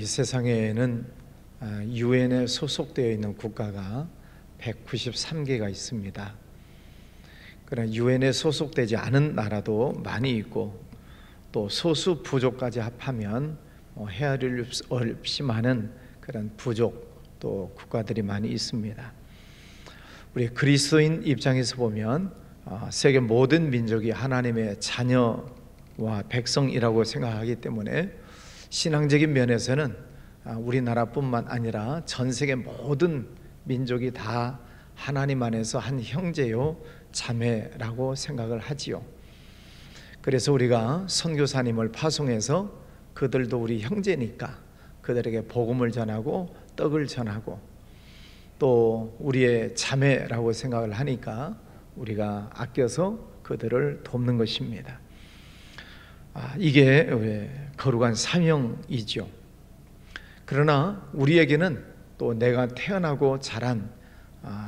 세상에는 유엔에 소속되어 있는 국가가 193개가 있습니다. 그러나 유엔에 소속되지 않은 나라도 많이 있고, 또 소수 부족까지 합하면 헤아릴 수 없이 많은 그런 부족 또 국가들이 많이 있습니다. 우리 그리스도인 입장에서 보면 세계 모든 민족이 하나님의 자녀와 백성이라고 생각하기 때문에 신앙적인 면에서는 우리나라뿐만 아니라 전 세계 모든 민족이 다 하나님 안에서 한 형제요 자매라고 생각을 하지요. 그래서 우리가 선교사님을 파송해서 그들도 우리 형제니까 그들에게 복음을 전하고 떡을 전하고, 또 우리의 자매라고 생각을 하니까 우리가 아껴서 그들을 돕는 것입니다. 이게 거룩한 사명이죠. 그러나 우리에게는 또 내가 태어나고 자란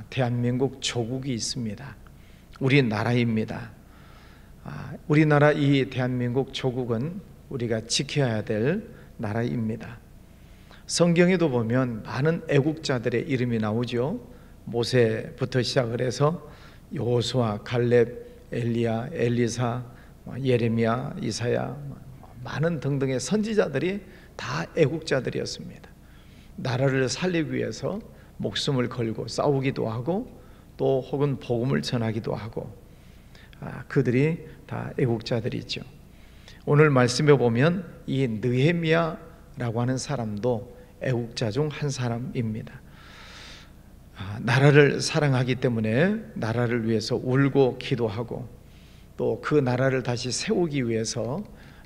대한민국 조국이 있습니다. 우리나라입니다. 우리나라 이 대한민국 조국은 우리가 지켜야 될 나라입니다. 성경에도 보면 많은 애국자들의 이름이 나오죠. 모세부터 시작을 해서 여호수아, 갈렙, 엘리야, 엘리사, 예레미야, 이사야, 많은 등등의 선지자들이 다 애국자들이었습니다. 나라를 살리기 위해서 목숨을 걸고 싸우기도 하고, 또 혹은 복음을 전하기도 하고, 그들이 다 애국자들이죠. 오늘 말씀에 보면 이 느헤미야라고 하는 사람도 애국자 중 한 사람입니다. 나라를 사랑하기 때문에 나라를 위해서 울고 기도하고, 또 그 나라를 다시 세우기 위해서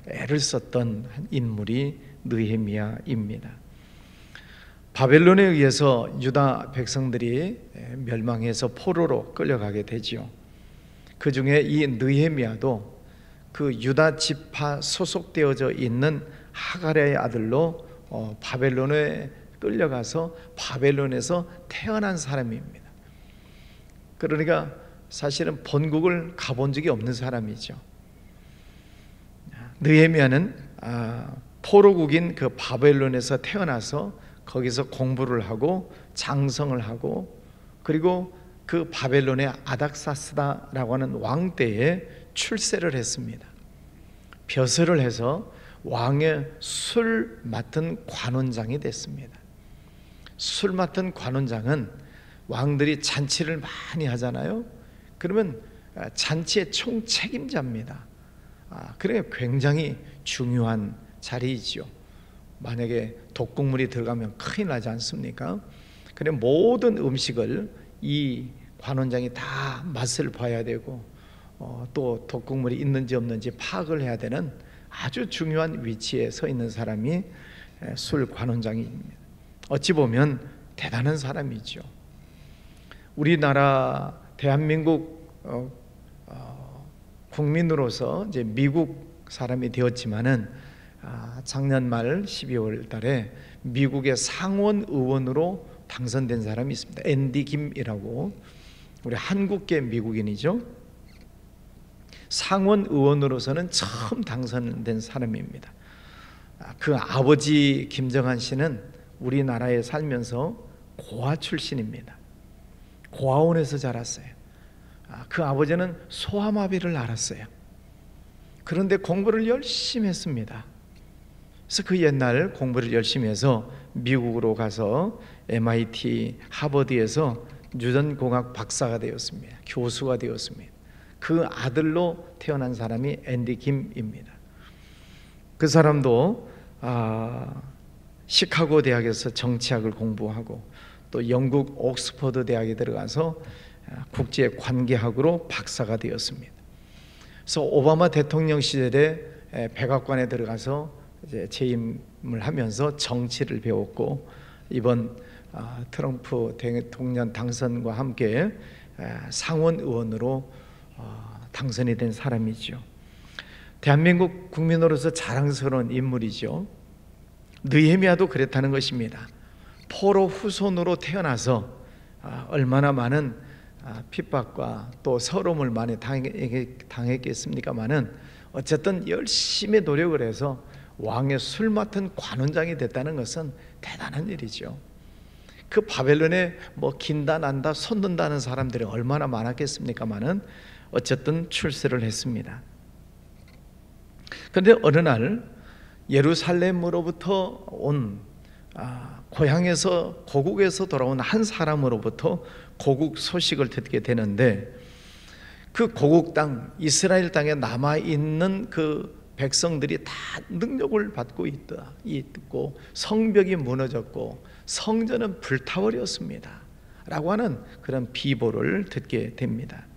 애를 썼던 한 인물이 느헤미야입니다. 바벨론에 의해서 유다 백성들이 멸망해서 포로로 끌려가게 되지요. 그 중에 이 느헤미야도 그 유다 지파 소속되어져 있는 하갈의 아들로 바벨론에 끌려가서 바벨론에서 태어난 사람입니다. 그러니까 사실은 본국을 가본 적이 없는 사람이죠. 느헤미야는 포로국인 그 바벨론에서 태어나서 거기서 공부를 하고 장성을 하고, 그리고 그 바벨론의 아닥사스다라고 하는 왕 때에 출세를 했습니다. 벼슬을 해서 왕의 술 맡은 관원장이 됐습니다. 술 맡은 관원장은 왕들이 잔치를 많이 하잖아요. 그러면 잔치의 총책임자입니다. 그러니까 굉장히 중요한 자리이지요. 만약에 독국물이 들어가면 큰일 나지 않습니까? 그래 모든 음식을 이 관원장이 다 맛을 봐야 되고, 또 독국물이 있는지 없는지 파악을 해야 되는 아주 중요한 위치에 서 있는 사람이 술 관원장입니다. 어찌 보면 대단한 사람이죠. 우리나라 대한민국 국민으로서 이제 미국 사람이 되었지만은 작년 말 12월 달에 미국의 상원 의원으로 당선된 사람이 있습니다. 앤디 김이라고, 우리 한국계 미국인이죠. 상원 의원으로서는 처음 당선된 사람입니다. 그 아버지 김정한 씨는 우리나라에 살면서 고아 출신입니다. 고아원에서 자랐어요. 그 아버지는 소아마비를 앓았어요. 그런데 공부를 열심히 했습니다. 그래서 그 옛날 공부를 열심히 해서 미국으로 가서 MIT, 하버드에서 유전공학 박사가 되었습니다. 교수가 되었습니다. 그 아들로 태어난 사람이 앤디 김입니다. 그 사람도 시카고 대학에서 정치학을 공부하고, 또 영국 옥스퍼드 대학에 들어가서 국제관계학으로 박사가 되었습니다. 그래서 오바마 대통령 시절에 백악관에 들어가서 이제 재임을 하면서 정치를 배웠고, 이번 트럼프 대통령 당선과 함께 상원 의원으로 당선이 된 사람이죠. 대한민국 국민으로서 자랑스러운 인물이죠. 느헤미야도 그랬다는 것입니다. 포로 후손으로 태어나서 얼마나 많은 핍박과 또 서러움을 많이 당했겠습니까마는 어쨌든 열심히 노력을 해서 왕의 술 맡은 관원장이 됐다는 것은 대단한 일이죠. 그 바벨론에 뭐 긴다 난다 손든다는 사람들이 얼마나 많았겠습니까마는 어쨌든 출세를 했습니다. 그런데 어느 날 예루살렘으로부터 온 고향에서 고국에서 돌아온 한 사람으로부터 고국 소식을 듣게 되는데, 그 고국 땅 이스라엘 땅에 남아있는 그 백성들이 다 능력을 받고 있고 성벽이 무너졌고 성전은 불타버렸습니다 라고 하는 그런 비보를 듣게 됩니다.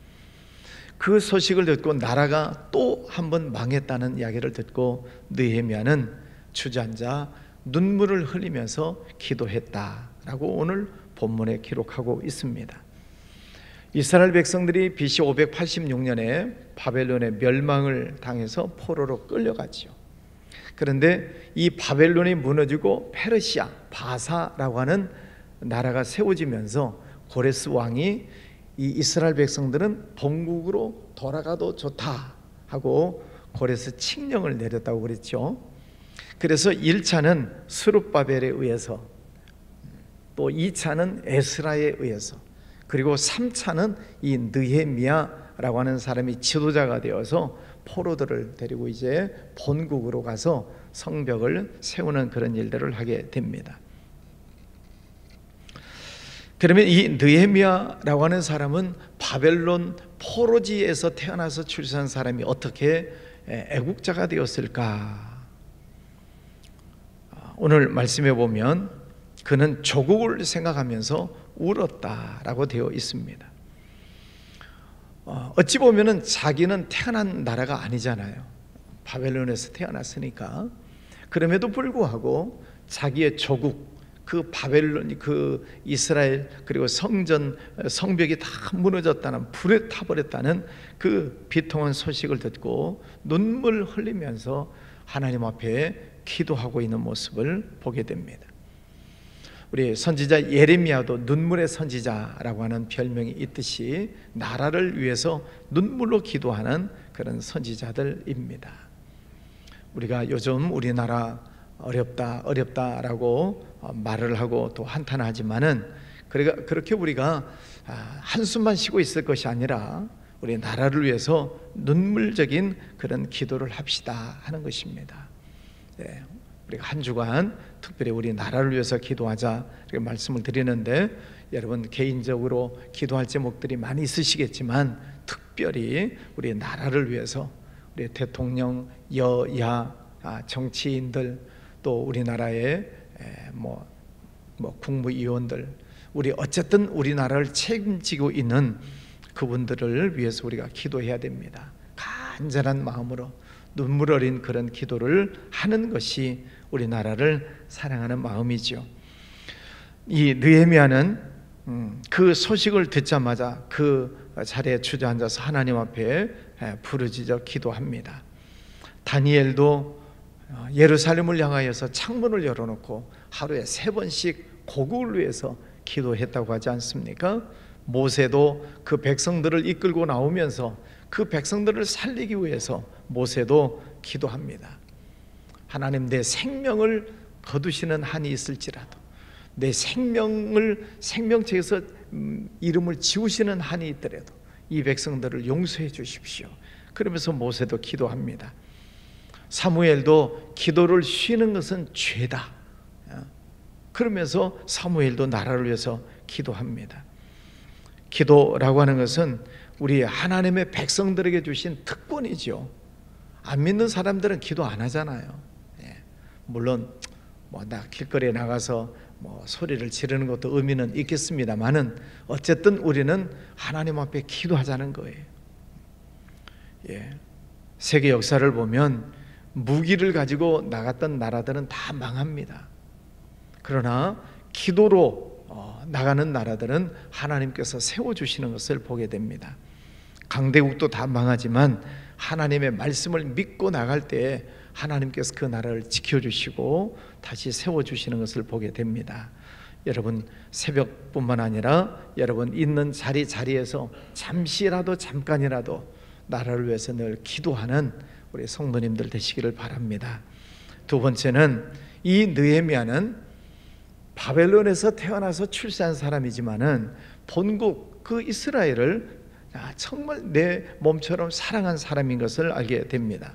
그 소식을 듣고 나라가 또 한 번 망했다는 이야기를 듣고 느헤미야는 주저앉아 눈물을 흘리면서 기도했다라고 오늘 본문에 기록하고 있습니다. 이스라엘 백성들이 BC 586년에 바벨론의 멸망을 당해서 포로로 끌려가지요. 그런데 이 바벨론이 무너지고 페르시아, 바사라고 하는 나라가 세워지면서 고레스 왕이 이 이스라엘 백성들은 본국으로 돌아가도 좋다 하고 고레스 칙령을 내렸다고 그랬죠. 그래서 1차는 스룹바벨에 의해서, 또 2차는 에스라에 의해서, 그리고 3차는 이 느헤미야라고 하는 사람이 지도자가 되어서 포로들을 데리고 이제 본국으로 가서 성벽을 세우는 그런 일들을 하게 됩니다. 그러면 이 느헤미야라고 하는 사람은 바벨론 포로지에서 태어나서 출세한 사람이 어떻게 애국자가 되었을까? 오늘 말씀해 보면 그는 조국을 생각하면서 울었다라고 되어 있습니다. 어찌 보면은 자기는 태어난 나라가 아니잖아요. 바벨론에서 태어났으니까. 그럼에도 불구하고 자기의 조국, 그 바벨론, 그 이스라엘, 그리고 성벽이 다 무너졌다는, 불에 타버렸다는 그 비통한 소식을 듣고 눈물 흘리면서 하나님 앞에 기도하고 있는 모습을 보게 됩니다. 우리 선지자 예레미야도 눈물의 선지자라고 하는 별명이 있듯이 나라를 위해서 눈물로 기도하는 그런 선지자들입니다. 우리가 요즘 우리나라 어렵다라고 말을 하고 또 한탄하지만은 그렇게 우리가 한숨만 쉬고 있을 것이 아니라 우리 나라를 위해서 눈물적인 그런 기도를 합시다 하는 것입니다. 네, 우리가 한 주간 특별히 우리 나라를 위해서 기도하자 이렇게 말씀을 드리는데, 여러분 개인적으로 기도할 제목들이 많이 있으시겠지만 특별히 우리 나라를 위해서 우리 대통령, 여야, 정치인들, 또 우리나라의 국무위원들, 우리 어쨌든 우리나라를 책임지고 있는 그분들을 위해서 우리가 기도해야 됩니다. 간절한 마음으로 눈물 어린 그런 기도를 하는 것이 우리나라를 사랑하는 마음이죠. 이 느헤미야는 그 소식을 듣자마자 그 자리에 주저앉아서 하나님 앞에 부르짖어 기도합니다. 다니엘도 예루살렘을 향하여서 창문을 열어놓고 하루에 3번씩 고국을 위해서 기도했다고 하지 않습니까? 모세도 그 백성들을 이끌고 나오면서 그 백성들을 살리기 위해서 모세도 기도합니다. 하나님, 내 생명을 거두시는 한이 있을지라도, 내 생명책에서 이름을 지우시는 한이 있더라도 이 백성들을 용서해 주십시오. 그러면서 모세도 기도합니다. 사무엘도 기도를 쉬는 것은 죄다, 그러면서 사무엘도 나라를 위해서 기도합니다. 기도라고 하는 것은 우리 하나님의 백성들에게 주신 특권이죠. 안 믿는 사람들은 기도 안 하잖아요. 물론 나 길거리에 나가서 소리를 지르는 것도 의미는 있겠습니다만은 어쨌든 우리는 하나님 앞에 기도하자는 거예요. 세계 역사를 보면 무기를 가지고 나갔던 나라들은 다 망합니다. 그러나 기도로 나가는 나라들은 하나님께서 세워주시는 것을 보게 됩니다. 강대국도 다 망하지만 하나님의 말씀을 믿고 나갈 때에 하나님께서 그 나라를 지켜주시고 다시 세워주시는 것을 보게 됩니다. 여러분 새벽뿐만 아니라 여러분 있는 자리에서 잠깐이라도 나라를 위해서 늘 기도하는 우리 성도님들 되시기를 바랍니다. 두 번째는 이 느헤미야는 바벨론에서 태어나서 출세한 사람이지만은 본국 그 이스라엘을 정말 내 몸처럼 사랑한 사람인 것을 알게 됩니다.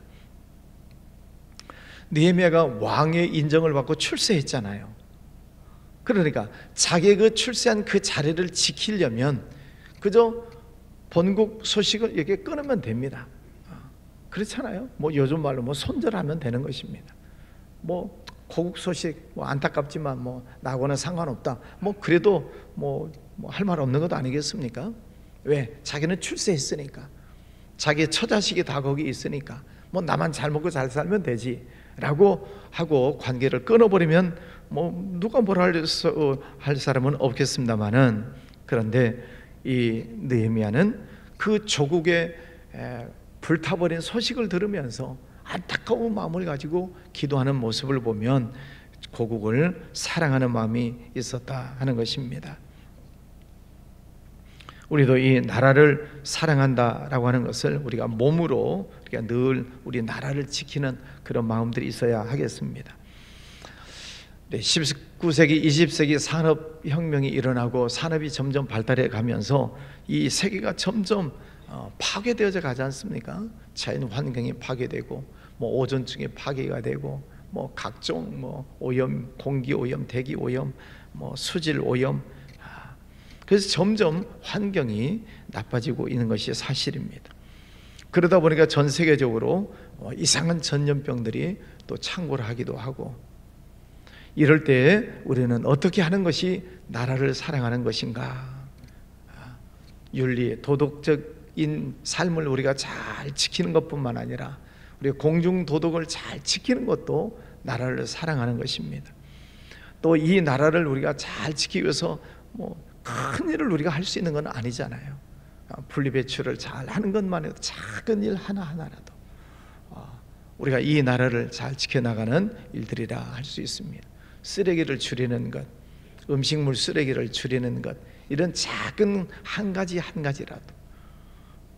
느헤미야가 왕의 인정을 받고 출세했잖아요. 그러니까 자기 그 출세한 그 자리를 지키려면 그저 본국 소식을 이렇게 끊으면 됩니다. 그렇잖아요. 뭐 요즘 말로 뭐 손절하면 되는 것입니다. 뭐 고국 소식 뭐 안타깝지만 뭐 나하고는 상관없다. 뭐 그래도 뭐 할 말 없는 것도 아니겠습니까? 왜? 자기는 출세했으니까. 자기의 처자식이 다 거기 있으니까 뭐 나만 잘 먹고 잘 살면 되지 라고 하고 관계를 끊어버리면 뭐 누가 뭐라 할 사람은 없겠습니다만은, 그런데 이 느헤미야는 그 조국의 불타버린 소식을 들으면서 안타까운 마음을 가지고 기도하는 모습을 보면 고국을 사랑하는 마음이 있었다 하는 것입니다. 우리도 이 나라를 사랑한다라고 하는 것을 우리가 몸으로 우리가 늘 우리 나라를 지키는 그런 마음들이 있어야 하겠습니다. 19세기, 20세기 산업혁명이 일어나고 산업이 점점 발달해 가면서 이 세계가 점점 파괴되어져 가지 않습니까? 자연 환경이 파괴되고 뭐 오존층이 파괴가 되고 뭐 각종 뭐 오염, 공기 오염, 대기 오염, 뭐 수질 오염, 그래서 점점 환경이 나빠지고 있는 것이 사실입니다. 그러다 보니까 전 세계적으로 이상한 전염병들이 또 창궐 하기도 하고, 이럴 때 우리는 어떻게 하는 것이 나라를 사랑하는 것인가? 윤리, 도덕적인 삶을 우리가 잘 지키는 것뿐만 아니라 우리 공중 도덕을 잘 지키는 것도 나라를 사랑하는 것입니다. 또 이 나라를 우리가 잘 지키기 위해서 뭐 큰 일을 우리가 할 수 있는 건 아니잖아요. 분리배출을 잘 하는 것만 해도 작은 일 하나하나라도 우리가 이 나라를 잘 지켜나가는 일들이라 할 수 있습니다. 쓰레기를 줄이는 것, 음식물 쓰레기를 줄이는 것, 이런 작은 한 가지 한 가지라도,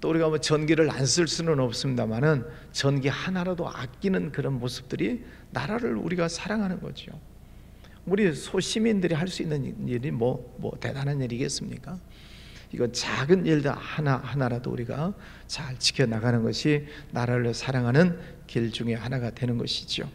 또 우리가 뭐 전기를 안 쓸 수는 없습니다만은 전기 하나라도 아끼는 그런 모습들이 나라를 우리가 사랑하는 거죠. 우리 소시민들이 할 수 있는 일이 뭐 대단한 일이겠습니까? 이건 작은 일들 하나라도 우리가 잘 지켜나가는 것이 나라를 사랑하는 길 중에 하나가 되는 것이죠.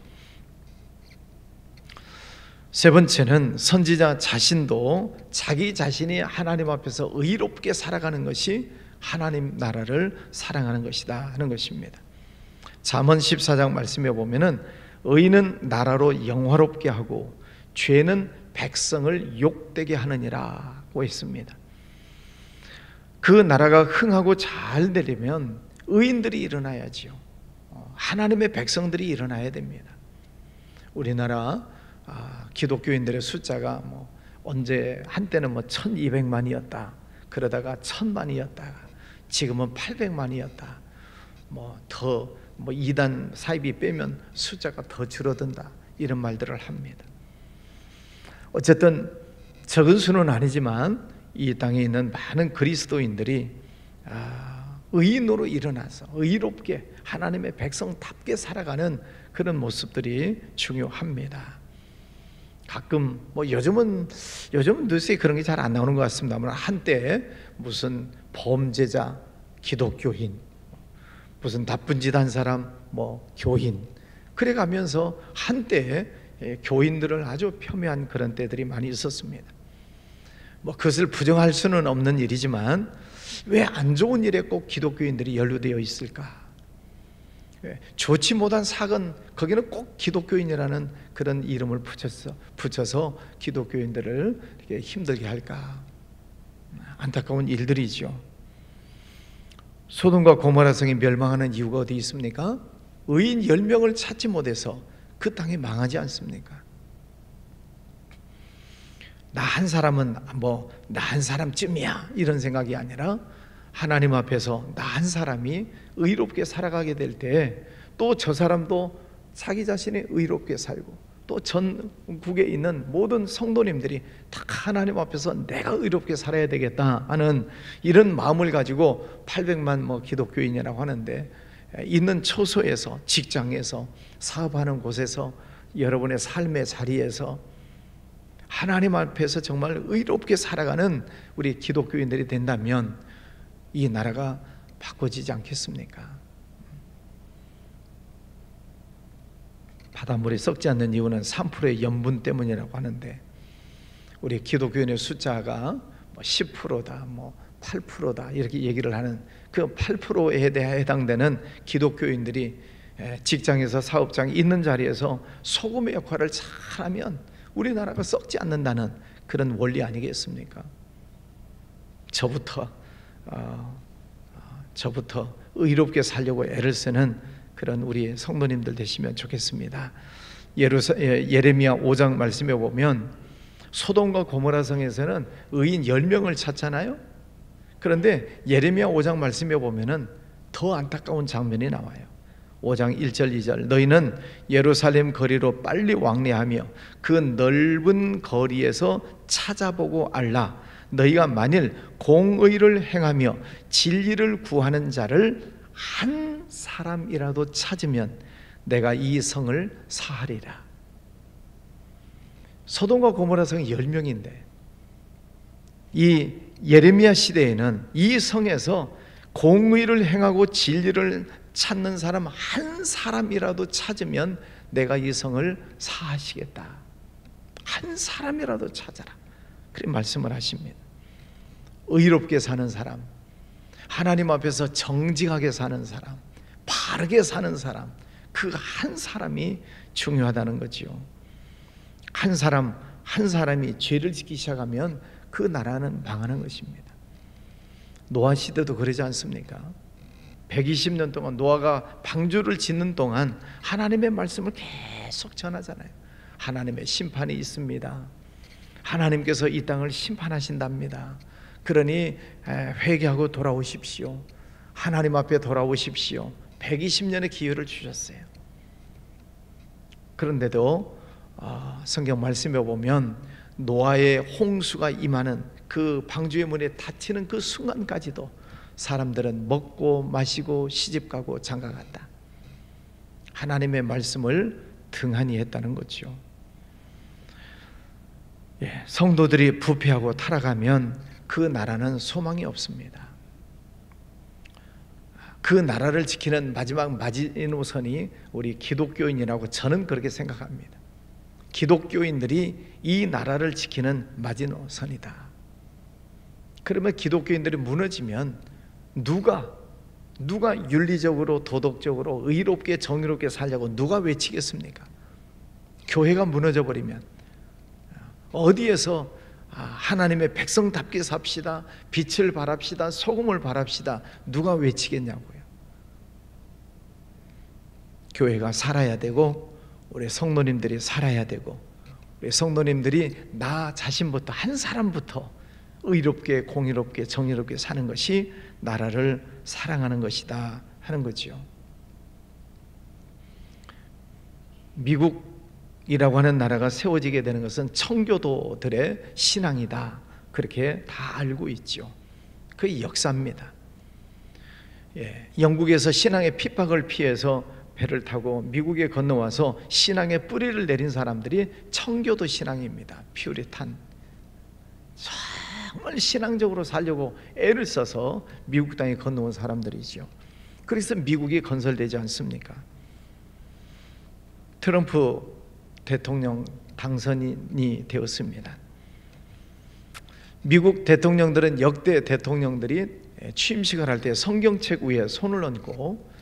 세 번째는 선지자 자신도 자기 자신이 하나님 앞에서 의롭게 살아가는 것이 하나님 나라를 사랑하는 것이다 하는 것입니다. 잠언 14장 말씀에 보면은 의인은 나라로 영화롭게 하고 죄는 백성을 욕되게 하느니라고 했습니다. 그 나라가 흥하고 잘 되려면 의인들이 일어나야지요. 하나님의 백성들이 일어나야 됩니다. 우리나라 기독교인들의 숫자가 뭐 언제 한때는 뭐 1200만이었다, 그러다가 1000만이었다, 지금은 800만이었다, 뭐 더 뭐 이단 사이비 빼면 숫자가 더 줄어든다, 이런 말들을 합니다. 어쨌든 적은 수는 아니지만 이 땅에 있는 많은 그리스도인들이 의인으로 일어나서 의롭게 하나님의 백성답게 살아가는 그런 모습들이 중요합니다. 가끔 뭐 요즘은 뉴스에 그런 게 잘 안 나오는 것 같습니다만, 한때 무슨 범죄자 기독교인, 무슨 나쁜 짓 한 사람 뭐 교인, 그래 가면서 한때 교인들을 아주 폄훼한 그런 때들이 많이 있었습니다. 뭐 그것을 부정할 수는 없는 일이지만 왜 안 좋은 일에 꼭 기독교인들이 연루되어 있을까? 좋지 못한 사건, 거기는 꼭 기독교인이라는 그런 이름을 붙여서 기독교인들을 이렇게 힘들게 할까? 안타까운 일들이죠. 소돔과 고모라 성이 멸망하는 이유가 어디 있습니까? 의인 10명을 찾지 못해서 그 땅이 망하지 않습니까? 나 한 사람은 뭐 나 한 사람쯤이야 이런 생각이 아니라 하나님 앞에서 나 한 사람이 의롭게 살아가게 될 때 또 저 사람도 자기 자신이 의롭게 살고 또 전국에 있는 모든 성도님들이 다 하나님 앞에서 내가 의롭게 살아야 되겠다 하는 이런 마음을 가지고 800만 뭐 기독교인이라고 하는데, 있는 처소에서, 직장에서, 사업하는 곳에서 여러분의 삶의 자리에서 하나님 앞에서 정말 의롭게 살아가는 우리 기독교인들이 된다면 이 나라가 바꿔지지 않겠습니까? 바닷물이 썩지 않는 이유는 3%의 염분 때문이라고 하는데, 우리 기독교인의 숫자가 10%다, 8%다 이렇게 얘기를 하는 그 8%에 해당되는 기독교인들이 직장에서 사업장에 있는 자리에서 소금의 역할을 잘하면 우리나라가 썩지 않는다는 그런 원리 아니겠습니까? 저부터 의롭게 살려고 애를 쓰는 그런 우리 성도님들 되시면 좋겠습니다. 예레미야 5장 말씀에 보면 소돔과 고모라 성에서는 의인 10명을 찾잖아요. 그런데 예레미야 5장 말씀에 보면은 더 안타까운 장면이 나와요. 5장 1절 2절 너희는 예루살렘 거리로 빨리 왕래하며 그 넓은 거리에서 찾아보고 알라. 너희가 만일 공의를 행하며 진리를 구하는 자를 한 사람이라도 찾으면 내가 이 성을 사하리라. 소돔과 고모라 성이 10명인데 이 예레미야 시대에는 이 성에서 공의를 행하고 진리를 찾는 사람 한 사람이라도 찾으면 내가 이 성을 사하시겠다. 한 사람이라도 찾아라. 그렇게 말씀을 하십니다. 의롭게 사는 사람, 하나님 앞에서 정직하게 사는 사람, 바르게 사는 사람, 그 한 사람이 중요하다는 거지요. 한 사람이 죄를 짓기 시작하면 그 나라는 망하는 것입니다. 노아 시대도 그러지 않습니까? 120년 동안 노아가 방주를 짓는 동안 하나님의 말씀을 계속 전하잖아요. 하나님의 심판이 있습니다. 하나님께서 이 땅을 심판하신답니다. 그러니 회개하고 돌아오십시오. 하나님 앞에 돌아오십시오. 120년의 기회를 주셨어요. 그런데도 성경 말씀에 보면 노아의 홍수가 임하는 그 방주의 문에 닫히는 그 순간까지도 사람들은 먹고 마시고 시집가고 장가갔다. 하나님의 말씀을 등한히 했다는 거죠. 성도들이 부패하고 타락하면 그 나라는 소망이 없습니다. 그 나라를 지키는 마지막 마지노선이 우리 기독교인이라고 저는 그렇게 생각합니다. 기독교인들이 이 나라를 지키는 마지노선이다. 그러면 기독교인들이 무너지면 누가 윤리적으로 도덕적으로 의롭게 정의롭게 살려고 누가 외치겠습니까? 교회가 무너져 버리면 어디에서 하나님의 백성답게 삽시다, 빛을 발합시다, 소금을 발합시다, 누가 외치겠냐고요. 교회가 살아야 되고 우리 성도님들이 살아야 되고 우리 성도님들이 나 자신부터 한 사람부터 의롭게 공의롭게 정의롭게 사는 것이 나라를 사랑하는 것이다 하는 거죠. 미국이라고 하는 나라가 세워지게 되는 것은 청교도들의 신앙이다, 그렇게 다 알고 있죠. 그게 역사입니다. 영국에서 신앙의 핍박을 피해서 배를 타고 미국에 건너와서 신앙의 뿌리를 내린 사람들이 청교도 신앙입니다. 퓨리탄. 정말 신앙적으로 살려고 애를 써서 미국 땅에 건너온 사람들이죠. 그래서 미국이 건설되지 않습니까? 트럼프 대통령 당선인이 되었습니다. 미국 대통령들은 역대 대통령들이 취임식을 할 때 성경책 위에 손을 얹고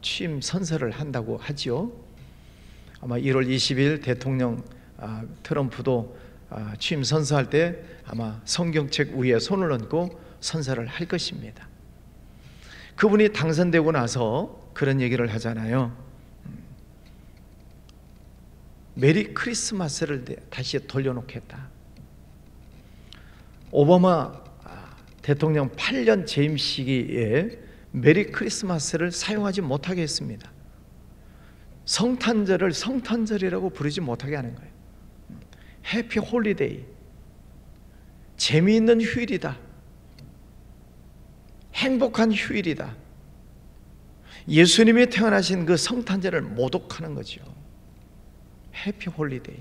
취임 선서를 한다고 하지요. 아마 1월 20일 대통령 트럼프도 취임 선서할 때 아마 성경책 위에 손을 얹고 선서를 할 것입니다. 그분이 당선되고 나서 그런 얘기를 하잖아요. 메리 크리스마스를 다시 돌려놓겠다. 오바마 대통령 8년 재임 시기에 메리 크리스마스를 사용하지 못하게 했습니다. 성탄절을 성탄절이라고 부르지 못하게 하는 거예요. 해피 홀리데이, 재미있는 휴일이다, 행복한 휴일이다. 예수님이 태어나신 그 성탄절을 모독하는 거죠. 해피 홀리데이.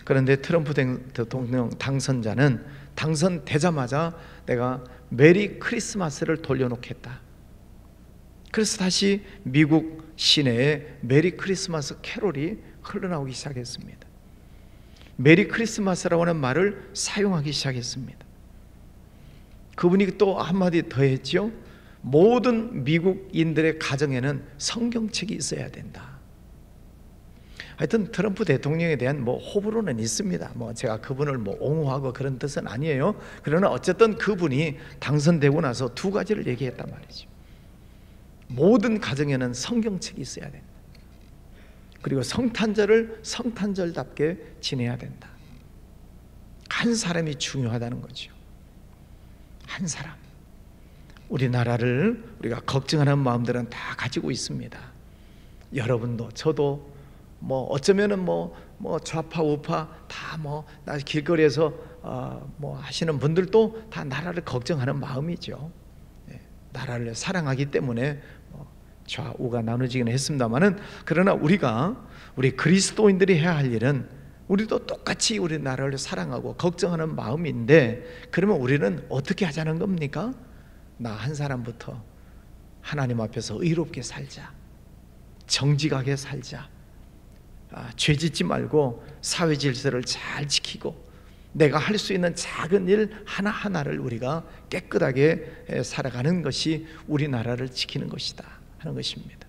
그런데 트럼프 대통령 당선자는 당선되자마자 내가 메리 크리스마스를 돌려놓겠다. 그래서 다시 미국 시내에 메리 크리스마스 캐롤이 흘러나오기 시작했습니다. 메리 크리스마스라고 하는 말을 사용하기 시작했습니다. 그분이 또 한마디 더 했죠. 모든 미국인들의 가정에는 성경책이 있어야 된다. 하여튼 트럼프 대통령에 대한 호불호는 있습니다. 제가 그분을 옹호하고 그런 뜻은 아니에요. 그러나 어쨌든 그분이 당선되고 나서 두 가지를 얘기했단 말이죠. 모든 가정에는 성경책이 있어야 된다. 그리고 성탄절을 성탄절답게 지내야 된다. 한 사람이 중요하다는 거죠. 한 사람. 우리나라를 우리가 걱정하는 마음들은 다 가지고 있습니다. 여러분도 저도 어쩌면은 좌파 우파 다 나 길거리에서 하시는 분들도 다 나라를 걱정하는 마음이죠. 나라를 사랑하기 때문에 좌우가 나눠지긴 했습니다만은, 그러나 우리 그리스도인들이 해야 할 일은 우리도 똑같이 우리 나라를 사랑하고 걱정하는 마음인데, 그러면 우리는 어떻게 하자는 겁니까? 나 한 사람부터 하나님 앞에서 의롭게 살자, 정직하게 살자, 죄 짓지 말고 사회 질서를 잘 지키고 내가 할 수 있는 작은 일 하나하나를 우리가 깨끗하게 살아가는 것이 우리나라를 지키는 것이다 하는 것입니다.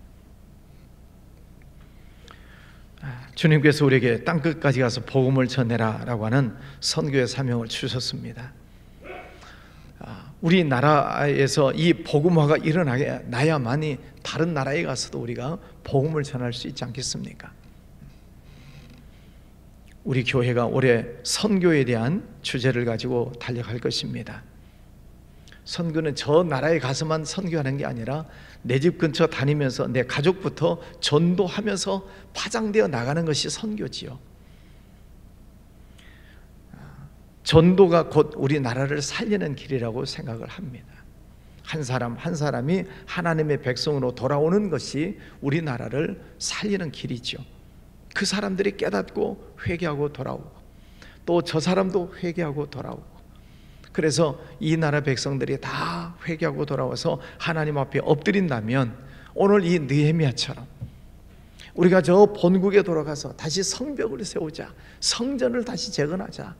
주님께서 우리에게 땅끝까지 가서 복음을 전해라 라고 하는 선교의 사명을 주셨습니다. 우리나라에서 이 복음화가 일어나야만이 다른 나라에 가서도 우리가 복음을 전할 수 있지 않겠습니까? 우리 교회가 올해 선교에 대한 주제를 가지고 달려갈 것입니다. 선교는 저 나라에 가서만 선교하는 게 아니라 내 집 근처 다니면서 내 가족부터 전도하면서 파장되어 나가는 것이 선교지요. 전도가 곧 우리나라를 살리는 길이라고 생각을 합니다. 한 사람 한 사람이 하나님의 백성으로 돌아오는 것이 우리나라를 살리는 길이죠. 그 사람들이 깨닫고 회개하고 돌아오고, 또 저 사람도 회개하고 돌아오고, 그래서 이 나라 백성들이 다 회개하고 돌아와서 하나님 앞에 엎드린다면 오늘 이 느헤미야처럼 우리가 저 본국에 돌아가서 다시 성벽을 세우자, 성전을 다시 재건하자,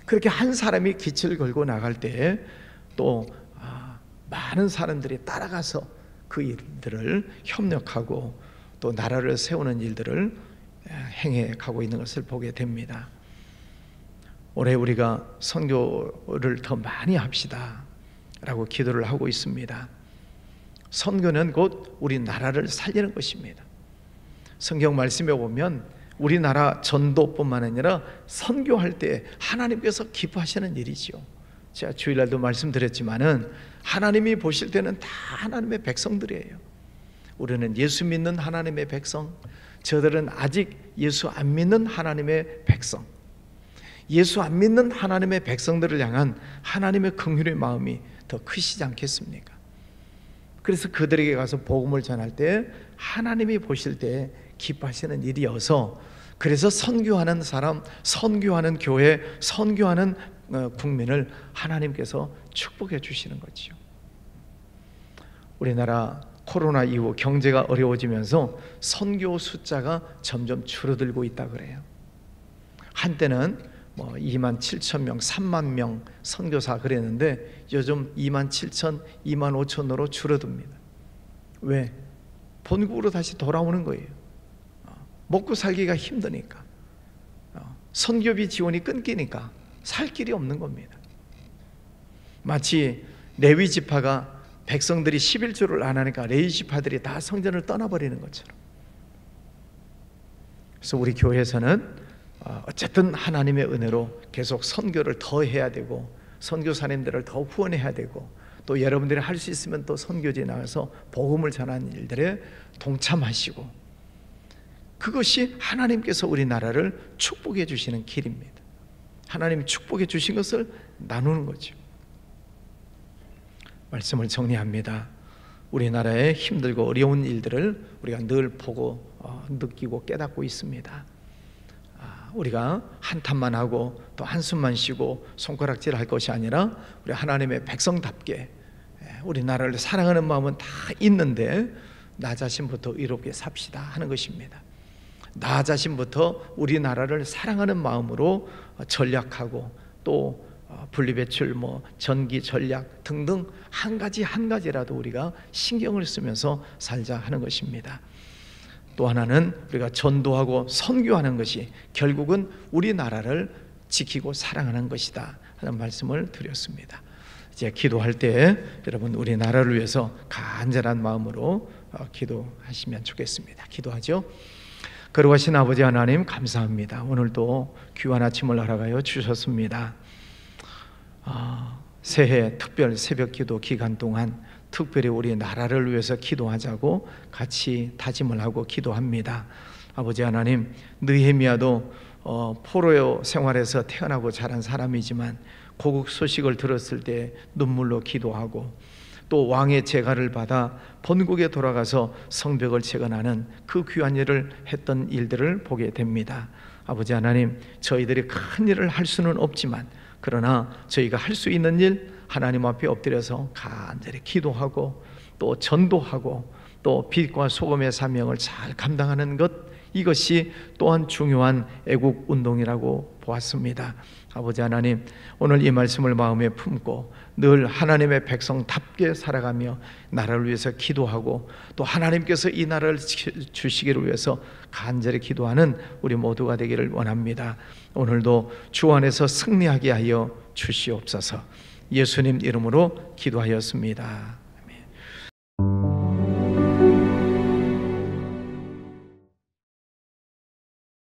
그렇게 한 사람이 기치를 걸고 나갈 때 또 많은 사람들이 따라가서 그 일들을 협력하고 또 나라를 세우는 일들을 행해 가고 있는 것을 보게 됩니다. 올해 우리가 선교를 더 많이 합시다 라고 기도를 하고 있습니다. 선교는 곧 우리 나라를 살리는 것입니다. 성경 말씀에 보면 우리나라 전도뿐만 아니라 선교할 때 하나님께서 기뻐하시는 일이죠. 제가 주일날도 말씀드렸지만은 하나님이 보실 때는 다 하나님의 백성들이에요. 우리는 예수 믿는 하나님의 백성, 저들은 아직 예수 안 믿는 하나님의 백성. 예수 안 믿는 하나님의 백성들을 향한 하나님의 긍휼의 마음이 더 크시지 않겠습니까? 그래서 그들에게 가서 복음을 전할 때 하나님이 보실 때 기뻐하시는 일이어서, 그래서 선교하는 사람, 선교하는 교회, 선교하는 국민을 하나님께서 축복해 주시는 거죠. 우리나라 코로나 이후 경제가 어려워지면서 선교 숫자가 점점 줄어들고 있다 그래요. 한때는 2만 7천 명, 3만 명 선교사 그랬는데 요즘 2만 7천, 2만 5천으로 줄어듭니다. 왜? 본국으로 다시 돌아오는 거예요. 먹고 살기가 힘드니까, 선교비 지원이 끊기니까 살 길이 없는 겁니다. 마치 레위 지파가 백성들이 11조를 안 하니까 레위 지파들이 다 성전을 떠나버리는 것처럼. 그래서 우리 교회에서는 어쨌든 하나님의 은혜로 계속 선교를 더 해야 되고, 선교사님들을 더 후원해야 되고, 또 여러분들이 할 수 있으면 또 선교지에 나가서 복음을 전하는 일들에 동참하시고, 그것이 하나님께서 우리나라를 축복해 주시는 길입니다. 하나님이 축복해 주신 것을 나누는 거죠. 말씀을 정리합니다. 우리나라의 힘들고 어려운 일들을 우리가 늘 보고 느끼고 깨닫고 있습니다. 우리가 한탄만 하고 또 한숨만 쉬고 손가락질 할 것이 아니라 우리 하나님의 백성답게 우리 나라를 사랑하는 마음은 다 있는데 나 자신부터 의롭게 삽시다 하는 것입니다. 나 자신부터 우리나라를 사랑하는 마음으로 전략하고 또 분리배출, 전기 전략 등등 한 가지라도 우리가 신경을 쓰면서 살자 하는 것입니다. 또 하나는 우리가 전도하고 선교하는 것이 결국은 우리나라를 지키고 사랑하는 것이다 하는 말씀을 드렸습니다. 이제 기도할 때 여러분 우리나라를 위해서 간절한 마음으로 기도하시면 좋겠습니다. 기도하죠. 거룩하신 아버지 하나님 감사합니다. 오늘도 귀한 아침을 허락하여 주셨습니다. 새해 특별 새벽기도 기간 동안 특별히 우리 나라를 위해서 기도하자고 같이 다짐을 하고 기도합니다. 아버지 하나님, 느헤미야도 포로 생활에서 태어나고 자란 사람이지만 고국 소식을 들었을 때 눈물로 기도하고 또 왕의 제가를 받아 본국에 돌아가서 성벽을 재건하는 그 귀한 일을 했던 일들을 보게 됩니다. 아버지 하나님, 저희들이 큰 일을 할 수는 없지만 그러나 저희가 할 수 있는 일 하나님 앞에 엎드려서 간절히 기도하고 또 전도하고 또 빛과 소금의 사명을 잘 감당하는 것, 이것이 또한 중요한 애국 운동이라고 보았습니다. 아버지 하나님, 오늘 이 말씀을 마음에 품고 늘 하나님의 백성답게 살아가며 나라를 위해서 기도하고 또 하나님께서 이 나라를 주시기를 위해서 간절히 기도하는 우리 모두가 되기를 원합니다. 오늘도 주 안에서 승리하게 하여 주시옵소서. 예수님 이름으로 기도하였습니다.